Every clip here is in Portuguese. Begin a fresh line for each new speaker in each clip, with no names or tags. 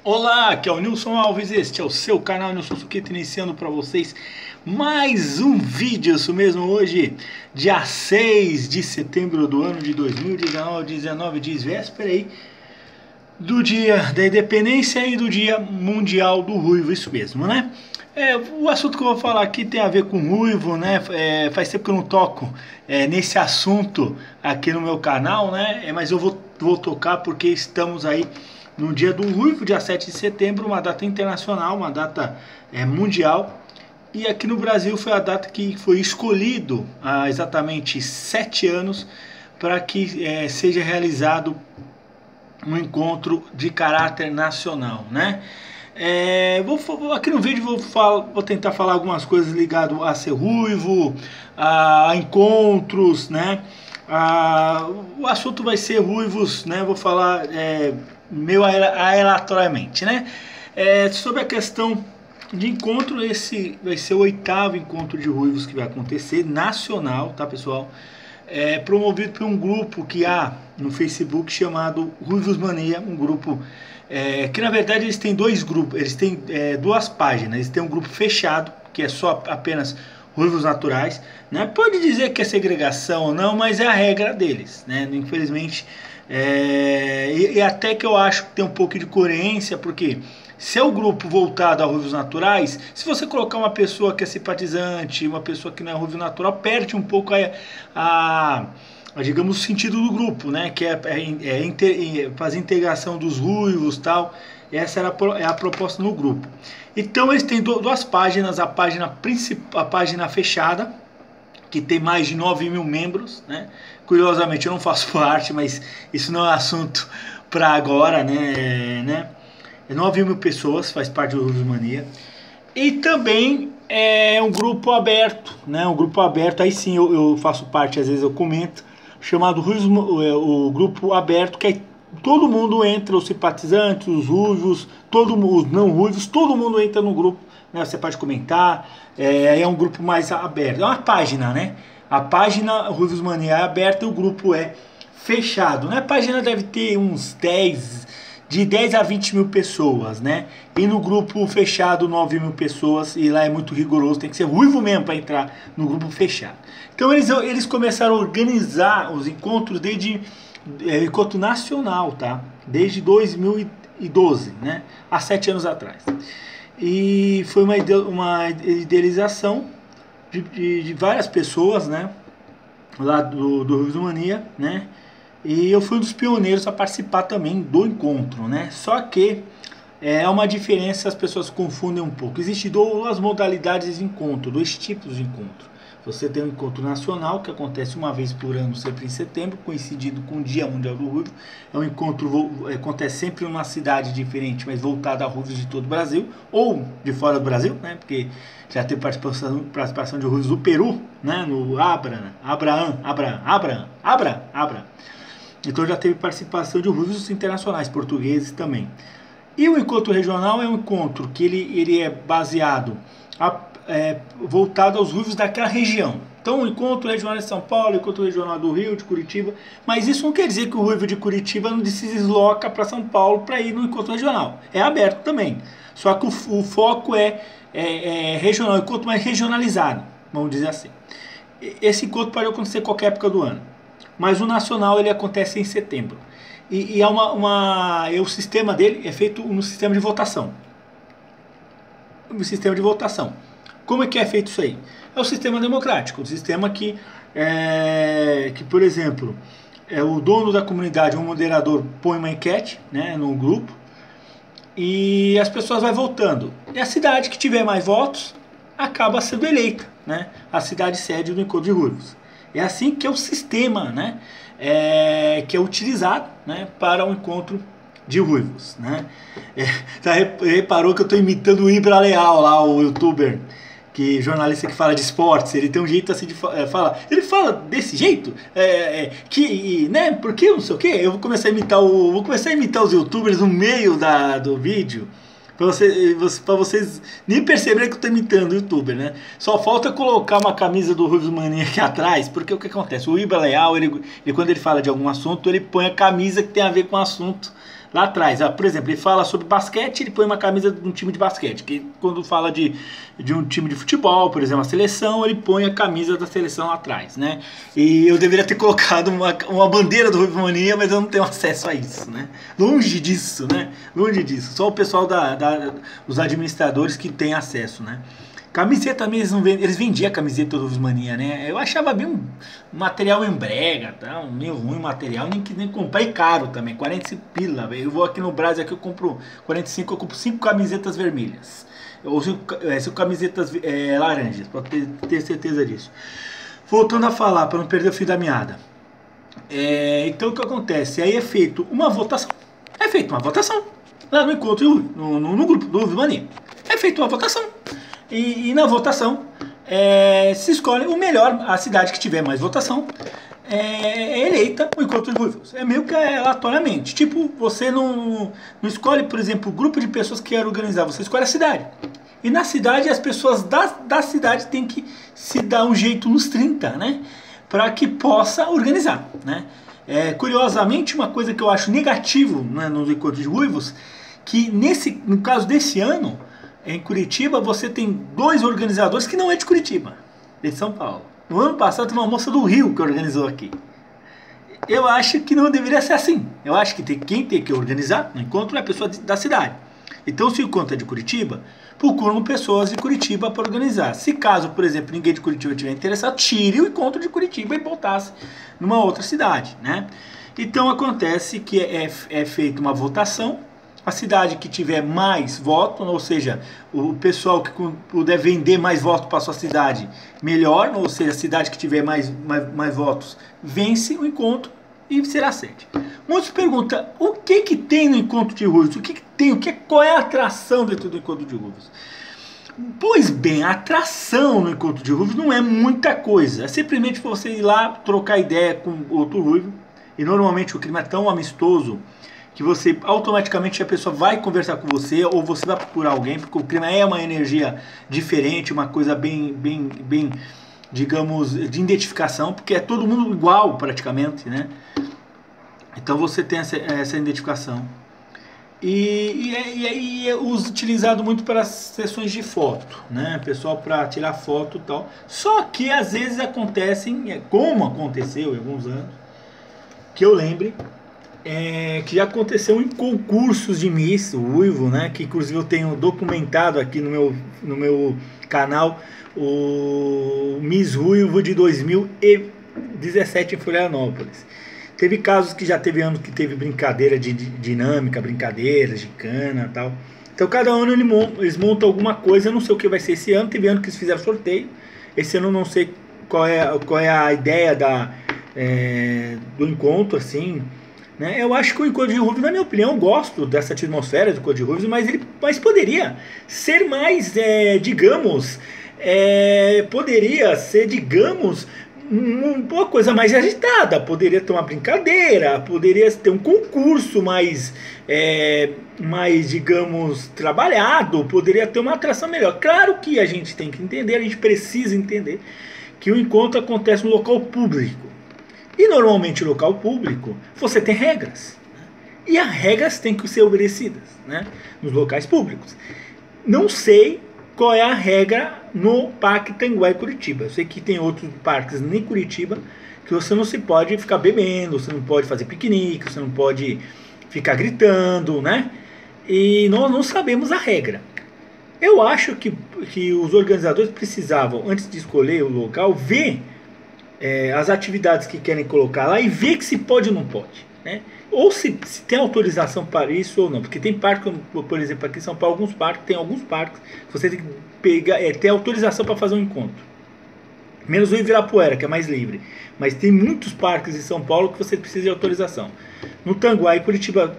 Olá, aqui é o Nilson Alves, este é o seu canal Nilson Suquita, iniciando para vocês mais um vídeo, isso mesmo, hoje, dia 6 de setembro do ano de 2019, 19 dias, véspera aí, do dia da independência e do dia mundial do ruivo, isso mesmo, né? O assunto que eu vou falar aqui tem a ver com ruivo, né? Faz tempo que eu não toco nesse assunto aqui no meu canal, né? Mas eu vou tocar porque estamos aí no dia do ruivo, dia 7 de setembro, uma data internacional, uma data mundial. E aqui no Brasil foi a data que foi escolhido há exatamente 7 anos para que seja realizado um encontro de caráter nacional, né? Aqui no vídeo vou tentar falar algumas coisas ligadas a ser ruivo, a encontros, né? O assunto vai ser ruivos, né? Vou falar meio aleatoriamente, né? Sobre a questão de encontro, esse vai ser o 8º encontro de ruivos que vai acontecer, nacional, tá, pessoal? Promovido por um grupo que há no Facebook chamado Ruivos Mania, um grupo que na verdade eles têm dois grupos, eles têm duas páginas. Eles têm um grupo fechado, que é só apenas ruivos naturais, né? Pode dizer que é segregação ou não, mas é a regra deles, né? Infelizmente, e até que eu acho que tem um pouco de coerência, porque se é o grupo voltado a ruivos naturais, se você colocar uma pessoa que é simpatizante, uma pessoa que não é ruivo natural, perde um pouco digamos, o sentido do grupo, né? Que fazer integração dos ruivos, tal. Essa é a proposta no grupo. Então eles têm duas páginas, a página principal, a página fechada, que tem mais de 9.000 membros, né? Curiosamente eu não faço parte, mas isso não é assunto para agora, né? 9.000 pessoas faz parte do Ruivos Mania. E também é um grupo aberto, né? Um grupo aberto, aí sim eu faço parte, às vezes eu comento, chamado o grupo aberto, que aí todo mundo entra, os simpatizantes, os ruivos, os não ruivos, todo mundo entra no grupo, né? Você pode comentar, é um grupo mais aberto, é uma página, né? A página Ruivos Mania é aberta e o grupo é fechado, né? A página deve ter de 10 a 20 mil pessoas, né? E no grupo fechado 9.000 pessoas, e lá é muito rigoroso, tem que ser ruivo mesmo para entrar no grupo fechado. Então eles começaram a organizar os encontros desde encontro nacional, tá? Desde 2012, né? Há 7 anos atrás. E foi uma idealização de várias pessoas, né? Lá do Ruivos Mania, né? E eu fui um dos pioneiros a participar também do encontro, né? Só que é uma diferença, as pessoas confundem um pouco. Existem duas modalidades de encontro, dois tipos de encontro. Você tem um encontro nacional, que acontece uma vez por ano, sempre em setembro, coincidindo com o Dia Mundial do Ruivo. É um encontro acontece sempre em uma cidade diferente, mas voltado a ruivos de todo o Brasil, ou de fora do Brasil, né? Porque já teve participação de ruivos do Peru, né? No Abraham. Então já teve participação de ruivos internacionais, portugueses também. E o encontro regional é um encontro que ele é baseado, voltado aos ruivos daquela região. Então o encontro regional é São Paulo, o encontro regional do Rio, de Curitiba. Mas isso não quer dizer que o ruivo de Curitiba não se desloca para São Paulo para ir no encontro regional. É aberto também. Só que o foco é regional, o encontro mais regionalizado, vamos dizer assim. Esse encontro pode acontecer em qualquer época do ano. Mas o nacional ele acontece em setembro. E o sistema dele é feito no sistema de votação. No sistema de votação. Como é que é feito isso aí? É o sistema democrático. O sistema que por exemplo, o dono da comunidade, um moderador, põe uma enquete, né, no grupo. E as pessoas vão votando. E a cidade que tiver mais votos acaba sendo eleita, né? A cidade sede do encontro de ruivos. É assim que é o sistema, né? Que é utilizado, né, para o encontro de ruivos, né? Reparou que eu estou imitando o Ibra Leal lá, o youtuber, jornalista que fala de esportes. Ele tem um jeito assim de falar. Ele fala desse jeito, né? Porque não sei o que. Eu vou começar a imitar os youtubers no meio do vídeo. Para vocês nem perceberem que eu estou imitando o youtuber, né? Só falta colocar uma camisa do Ruivos Mania aqui atrás, porque o que acontece? O Ibra Leal, quando ele fala de algum assunto, ele põe a camisa que tem a ver com o assunto lá atrás. Por exemplo, ele fala sobre basquete, ele põe uma camisa de um time de basquete. Que quando fala de um time de futebol, por exemplo, a seleção, ele põe a camisa da seleção lá atrás, né? E eu deveria ter colocado uma bandeira do Ruivo Mania, mas eu não tenho acesso a isso, né? Longe disso, né? Longe disso. Só o pessoal os administradores que tem acesso, né? Camiseta mesmo, eles vendiam a camiseta do Ruivo Mania, né? Eu achava bem um material embrega, tá? Meio ruim o material, nem comprei caro também, 45 pila. Eu vou aqui no Brasil, aqui eu compro 45, eu compro 5 camisetas vermelhas. Ou 5 camisetas laranjas, pra ter certeza disso. Voltando a falar, para não perder o fio da meada. Então o que acontece? Aí é feita uma votação. Lá no encontro, no grupo do Ruivo Mania. É feita uma votação. E na votação se escolhe o melhor, a cidade que tiver mais votação é eleita o encontro de ruivos. É meio que aleatoriamente. Tipo, você não escolhe, por exemplo, o grupo de pessoas que quer organizar, você escolhe a cidade. E na cidade as pessoas da cidade têm que se dar um jeito nos 30, né? Para que possa organizar, né? Curiosamente, uma coisa que eu acho negativo, né, nos encontros de ruivos, que no caso desse ano, em Curitiba, você tem 2 organizadores que não é de Curitiba, de São Paulo. No ano passado, tem uma moça do Rio que organizou aqui. Eu acho que não deveria ser assim. Eu acho que quem tem que organizar o encontro é a pessoa da cidade. Então, se o encontro é de Curitiba, procuram pessoas de Curitiba para organizar. Se caso, por exemplo, ninguém de Curitiba estiver interessado, tire o encontro de Curitiba e botasse numa outra cidade, né? Então, acontece que é feita uma votação. A cidade que tiver mais votos, ou seja, o pessoal que puder vender mais votos para a sua cidade, melhor, ou seja, a cidade que tiver mais votos, vence o encontro e será sede. Muitos perguntam, o que tem no encontro de ruivos? Qual é a atração dentro do encontro de ruivos? Pois bem, a atração no encontro de ruivos não é muita coisa. É simplesmente você ir lá, trocar ideia com outro ruivo, e normalmente o clima é tão amistoso que você automaticamente a pessoa vai conversar com você ou você vai procurar alguém, porque o clima é uma energia diferente, uma coisa bem digamos, de identificação, porque é todo mundo igual praticamente, né? Então você tem essa identificação. E é utilizado muito para sessões de foto, né? Pessoal para tirar foto e tal. Só que às vezes acontecem, como aconteceu em alguns anos, que eu lembre, que já aconteceu em concursos de Miss Ruivo, né? Que inclusive eu tenho documentado aqui no meu canal o Miss Ruivo de 2017 em Florianópolis. Teve casos que já teve anos que teve brincadeira de dinâmica, brincadeiras de cana e tal. Então cada ano eles montam alguma coisa, eu não sei o que vai ser esse ano. Teve ano que eles fizeram sorteio. Esse ano eu não sei qual é a ideia do encontro, assim, né? Eu acho que o encontro de ruivos, na minha opinião, eu gosto dessa atmosfera do encontro de ruivos, mas poderia ser mais, uma coisa mais agitada. Poderia ter uma brincadeira, poderia ter um concurso mais, digamos, trabalhado, poderia ter uma atração melhor. Claro que a gente tem que entender, a gente precisa entender que o encontro acontece no local público. E normalmente no local público você tem regras, né? E as regras têm que ser obedecidas, né? Nos locais públicos. Não sei qual é a regra no Parque Tanguá em Curitiba. Eu sei que tem outros parques em Curitiba que você não se pode ficar bebendo, você não pode fazer piquenique, você não pode ficar gritando, né? E nós não sabemos a regra. Eu acho que os organizadores precisavam, antes de escolher o local, ver as atividades que querem colocar lá e ver que se pode ou não pode, né? Ou se tem autorização para isso ou não, porque tem parque, por exemplo, aqui em São Paulo, tem alguns parques que você tem que ter autorização para fazer um encontro, menos o Ibirapuera, que é mais livre, mas tem muitos parques em São Paulo que você precisa de autorização. No Tanguá e Curitiba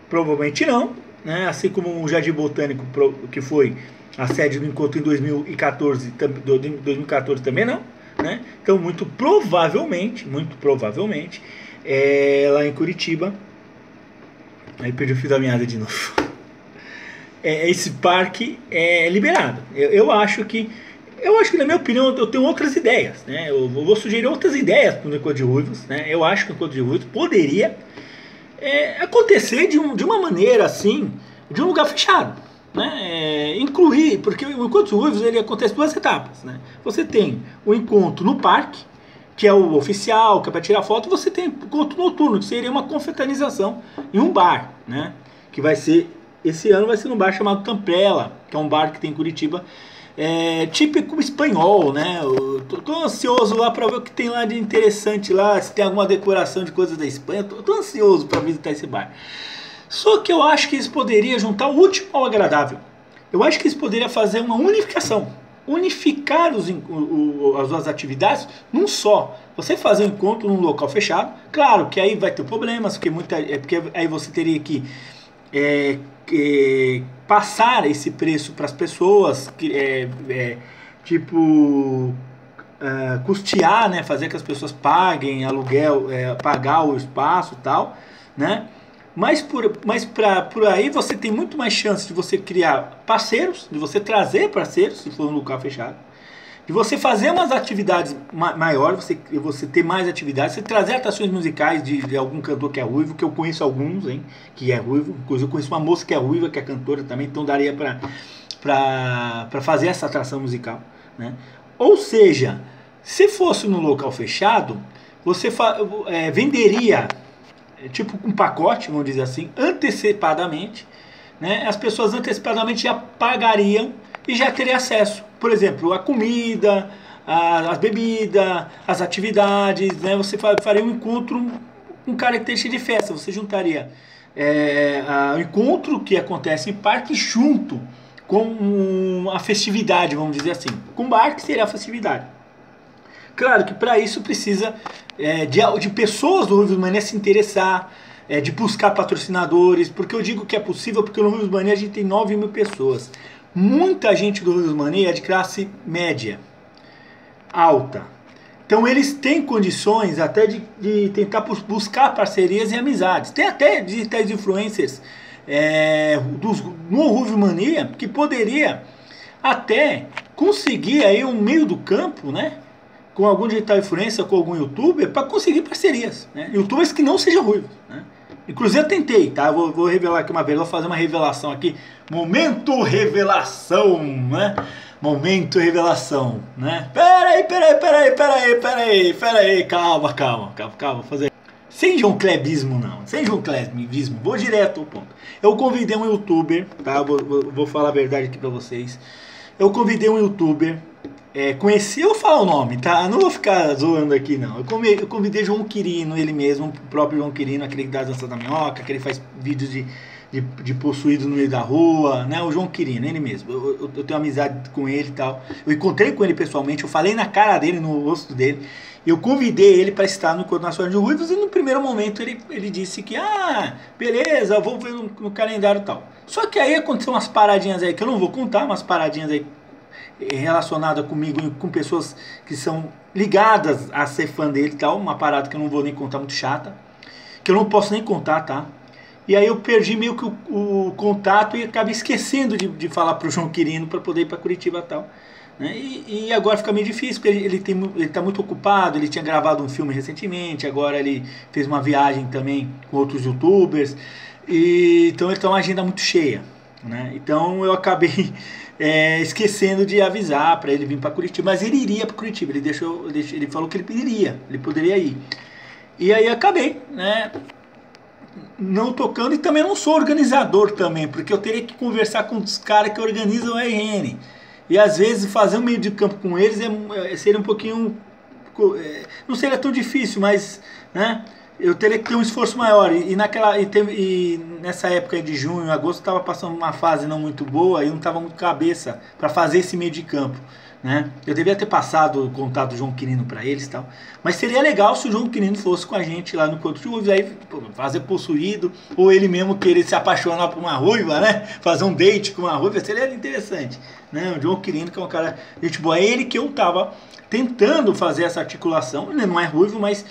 provavelmente não, né? Assim como o Jardim Botânico, que foi a sede do encontro em 2014 também não, né? Então muito provavelmente lá em Curitiba, aí perdi o fio da meada de novo, esse parque é liberado. Eu acho que na minha opinião eu tenho outras ideias, né? Eu vou sugerir outras ideias para o encontro de ruivos, né? Eu acho que o encontro de ruivos poderia acontecer de uma maneira assim, de um lugar fechado, né? Incluir, porque o Encontro Ruivos ele acontece em 2 etapas, né? Você tem o encontro no parque, que é o oficial, que é para tirar foto, e você tem o encontro noturno, que seria uma confraternização em um bar, né? Que vai ser, esse ano vai ser num bar chamado Tamprela, que é um bar que tem em Curitiba, típico espanhol, né? Eu tô ansioso lá para ver o que tem lá de interessante lá, se tem alguma decoração de coisas da Espanha. Tô ansioso para visitar esse bar. Só que eu acho que eles poderiam juntar o útil ao agradável. Eu acho que eles poderiam fazer uma unificação, unificar as duas atividades num só. Você fazer um encontro num local fechado, claro que aí vai ter problemas, porque aí você teria que passar esse preço para as pessoas, custear, né, fazer que as pessoas paguem aluguel, pagar o espaço e tal, né? Mas por aí você tem muito mais chance de você criar parceiros, de você trazer parceiros, se for um local fechado, de você fazer umas atividades maiores, você ter mais atividades, você trazer atrações musicais de algum cantor que é ruivo, que eu conheço alguns, hein, que é ruivo. Inclusive eu conheço uma moça que é ruiva, que é cantora também, então daria para fazer essa atração musical, né? Ou seja, se fosse no local fechado, você venderia tipo um pacote, vamos dizer assim, antecipadamente, né? As pessoas antecipadamente já pagariam e já teria acesso, por exemplo, a comida, as bebidas, as atividades, né? Você faria um encontro com característica de festa, você juntaria o encontro que acontece em parque junto com a festividade, vamos dizer assim, com bar, que seria a festividade. Claro que para isso precisa de pessoas do Ruivos Mania se interessar, de buscar patrocinadores, porque eu digo que é possível porque no Ruivos Mania a gente tem 9.000 pessoas. Muita gente do Ruivos Mania é de classe média, alta. Então eles têm condições até de tentar buscar parcerias e amizades. Tem até digitais influencers no Ruivos Mania que poderia até conseguir aí um meio do campo, né? Com algum digital influencer, com algum youtuber, para conseguir parcerias, né? Youtubers que não sejam ruivos, né? Inclusive eu tentei, tá? Vou revelar aqui uma vez, vou fazer uma revelação aqui. Momento revelação, né? Momento revelação, né? Peraí, calma, fazer. Sem João Clebismo não, sem João Clebismo, vou direto ao ponto. Eu convidei um youtuber, tá? Vou falar a verdade aqui pra vocês. Eu convidei um youtuber, conheci, eu vou falar o nome, tá? Não vou ficar zoando aqui não. Eu convidei João Quirino, ele mesmo, o próprio João Quirino, aquele que dá a dança da minhoca, que ele faz vídeos de possuído no meio da rua, né? O João Quirino, ele mesmo. Eu tenho amizade com ele e tal. Eu encontrei com ele pessoalmente, eu falei na cara dele, no rosto dele. Eu convidei ele para estar no Encontro Nacional de Ruivos e no primeiro momento ele disse que, beleza, vou ver no calendário e tal. Só que aí aconteceu umas paradinhas aí que eu não vou contar, umas paradinhas aí relacionada comigo, com pessoas que são ligadas a ser fã dele e tal, uma parada que eu não vou nem contar, muito chata, que eu não posso nem contar, tá? E aí eu perdi meio que o contato e acabei esquecendo de falar pro João Quirino para poder ir para Curitiba e tal, né? E agora fica meio difícil, porque ele tá muito ocupado, ele tinha gravado um filme recentemente, agora ele fez uma viagem também com outros youtubers, então ele tem uma agenda muito cheia, né? Então eu acabei esquecendo de avisar para ele vir para Curitiba, mas ele iria para Curitiba, ele falou que ele poderia ir. E aí acabei, né, não tocando, e também não sou organizador também, porque eu teria que conversar com os caras que organizam o RN. E às vezes fazer um meio de campo com eles seria um pouquinho, não seria tão difícil, mas, né, eu teria que ter um esforço maior. E nessa época de junho, agosto, estava passando uma fase não muito boa e não estava muito cabeça para fazer esse meio de campo, né? Eu devia ter passado o contato do João Quirino para eles e tal. Mas seria legal se o João Quirino fosse com a gente lá no Encontro de Ruivos, aí fazer possuído, ou ele mesmo querer se apaixonar por uma ruiva, né? Fazer um date com uma ruiva, seria interessante, né? O João Quirino, que é um cara, gente boa, é ele que eu tava tentando fazer essa articulação. Ele não é ruivo, mas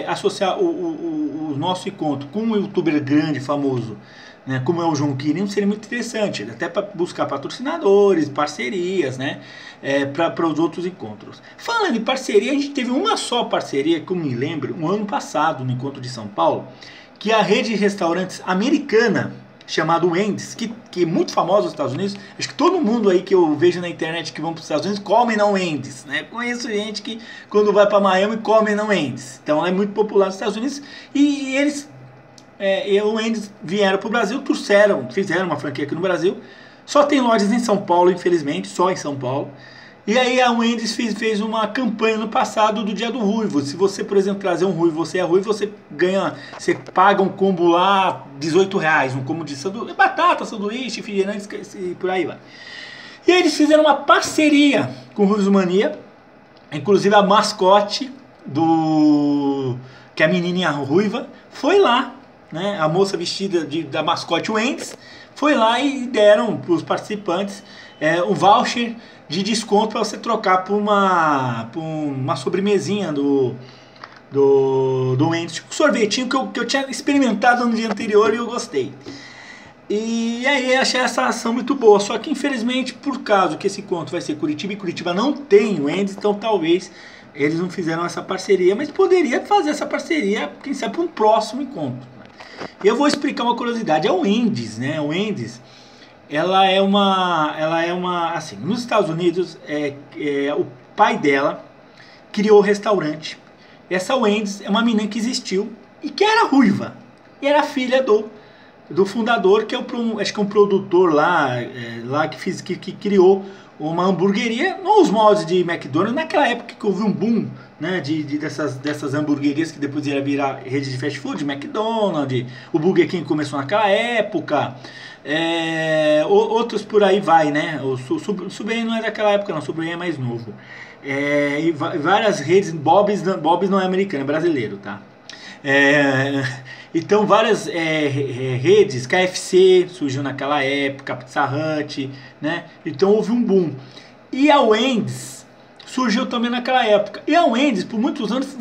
associar o nosso encontro com um youtuber grande, famoso, né, como é o João Quirino, seria muito interessante, até para buscar patrocinadores, parcerias, né, para os outros encontros. Falando em parceria, a gente teve uma só parceria que eu me lembro, um ano passado, no encontro de São Paulo, que a rede de restaurantes americana, chamado Wendy's, que é muito famosa nos Estados Unidos. Acho que todo mundo aí que eu vejo na internet que vão para os Estados Unidos come na Wendy's, né? Conheço gente que quando vai para Miami come na Wendy's. Então é muito popular nos Estados Unidos e eles, o Wendy's vieram para o Brasil, fizeram uma franquia aqui no Brasil. Só tem lojas em São Paulo, infelizmente, só em São Paulo. E aí a Wendy's fez uma campanha no passado do Dia do Ruivo. Se você, por exemplo, trazer um ruivo, você é ruivo, você paga um combo lá, R$18, um combo de batata, sanduíche, refrigerante e por aí vai. E aí eles fizeram uma parceria com o Ruivos Mania, inclusive a mascote que é a menininha ruiva, foi lá, né? A moça vestida da mascote Wendy's, foi lá e deram para os participantes um voucher de desconto para você trocar por uma sobremesinha do Wendy's, tipo sorvetinho que eu tinha experimentado no dia anterior e eu gostei. E aí eu achei essa ação muito boa, só que infelizmente por causa que esse encontro vai ser Curitiba e Curitiba não tem Wendy's, então talvez eles não fizeram essa parceria, mas poderia fazer essa parceria, quem sabe, para um próximo encontro. E eu vou explicar uma curiosidade, é o Wendy's, né? O Wendy's, ela é uma, assim, nos Estados Unidos, o pai dela criou o restaurante. Essa Wendy's é uma menina que existiu e que era ruiva, e era filha do fundador, que acho que é um produtor lá que criou uma hamburgueria nos moldes de McDonald's, naquela época que houve um boom, né, dessas hamburguerias que depois ia virar rede de fast food, McDonald's, o Burger King começou naquela época, outros por aí vai, né, o Subway não é daquela época não, o Subway é mais novo, e várias redes, Bob's não é americano, é brasileiro, tá? Então várias redes, KFC surgiu naquela época, Pizza Hut, né? Então houve um boom. E a Wendy's surgiu também naquela época. E a Wendy's por muitos anos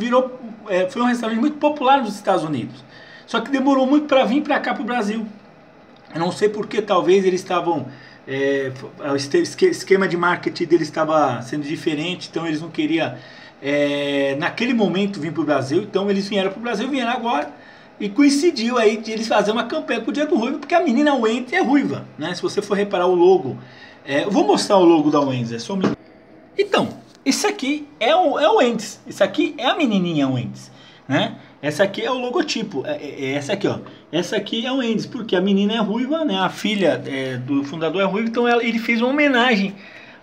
foi um restaurante muito popular nos Estados Unidos. Só que demorou muito para vir para cá, para o Brasil. Eu não sei porque, talvez eles estavam... o esquema de marketing deles estava sendo diferente, então eles não queriam... naquele momento vir para o Brasil, então eles vieram para o Brasil, vieram agora e coincidiu aí de eles fazerem uma campanha pro Dia do Ruivo, porque a menina Wendy's é ruiva, né? Se você for reparar o logo, eu vou mostrar o logo da Wendy's, é só um minuto. Então, isso aqui é o Wendy's, isso aqui é a menininha Wendy's, né? Essa aqui é o logotipo, essa aqui, ó, essa aqui é o Wendy's, porque a menina é ruiva, né? A filha do fundador é ruiva, então ele fez uma homenagem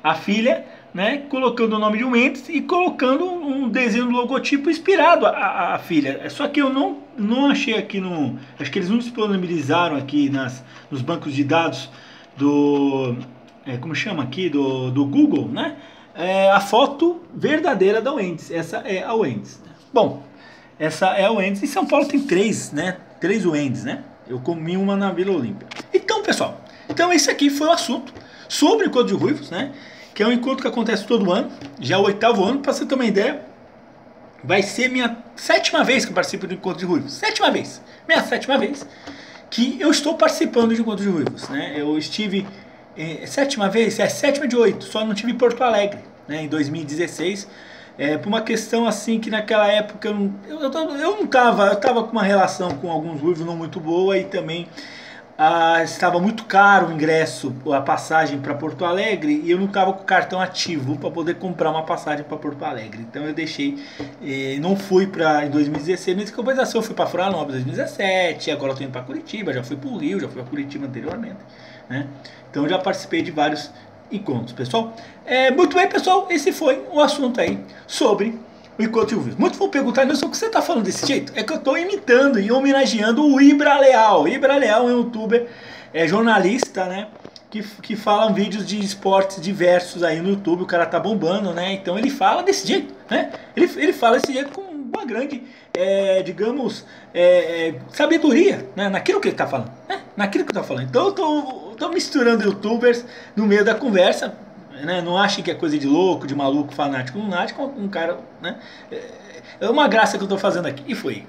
à filha, né, colocando o nome de Wendy's e colocando um desenho do logotipo inspirado a filha. Só que eu não achei aqui acho que eles não disponibilizaram aqui nos bancos de dados como chama aqui, do Google, né, a foto verdadeira da Wendy's. Essa é a Wendy's. Bom, essa é a Wendy's. Em São Paulo tem três Wendy's, né? Eu comi uma na Vila Olímpia. Então, pessoal, esse aqui foi o assunto sobre o Encontro de Ruivos, né? Que é um encontro que acontece todo ano, já é o 8º ano, para você ter uma ideia, vai ser minha 7ª vez que eu participo do Encontro de Ruivos, minha 7ª vez que eu estou participando de Encontro de Ruivos, né? Eu estive, 7ª vez, 7ª de 8, só não tive em Porto Alegre, né, em 2016, por uma questão assim que naquela época eu estava com uma relação com alguns ruivos não muito boa e também... estava muito caro o ingresso, a passagem para Porto Alegre, e eu não estava com o cartão ativo para poder comprar uma passagem para Porto Alegre. Então eu deixei, não fui em 2016, mas em compensação eu fui para Florianópolis em 2017, agora eu estou indo para Curitiba, já fui para o Rio, já fui para Curitiba anteriormente, né? Então eu já participei de vários encontros, pessoal. Muito bem, pessoal, esse foi o assunto aí sobre o Encontro de Ruivos. Muitos vão perguntar, Nilson, por que você está falando desse jeito? É que eu estou imitando e homenageando o Ibra Leal. Ibra Leal é um youtuber, jornalista, né? Que fala vídeos de esportes diversos aí no YouTube. O cara tá bombando, né? Então ele fala desse jeito, né? Ele fala desse jeito com uma grande, digamos, sabedoria, né? Naquilo que ele tá falando, né? Naquilo que ele tá falando. Então eu tô misturando youtubers no meio da conversa, né? Não achem que é coisa de louco, de maluco, fanático, lunático, um cara, né? É uma graça que eu tô fazendo aqui. E foi.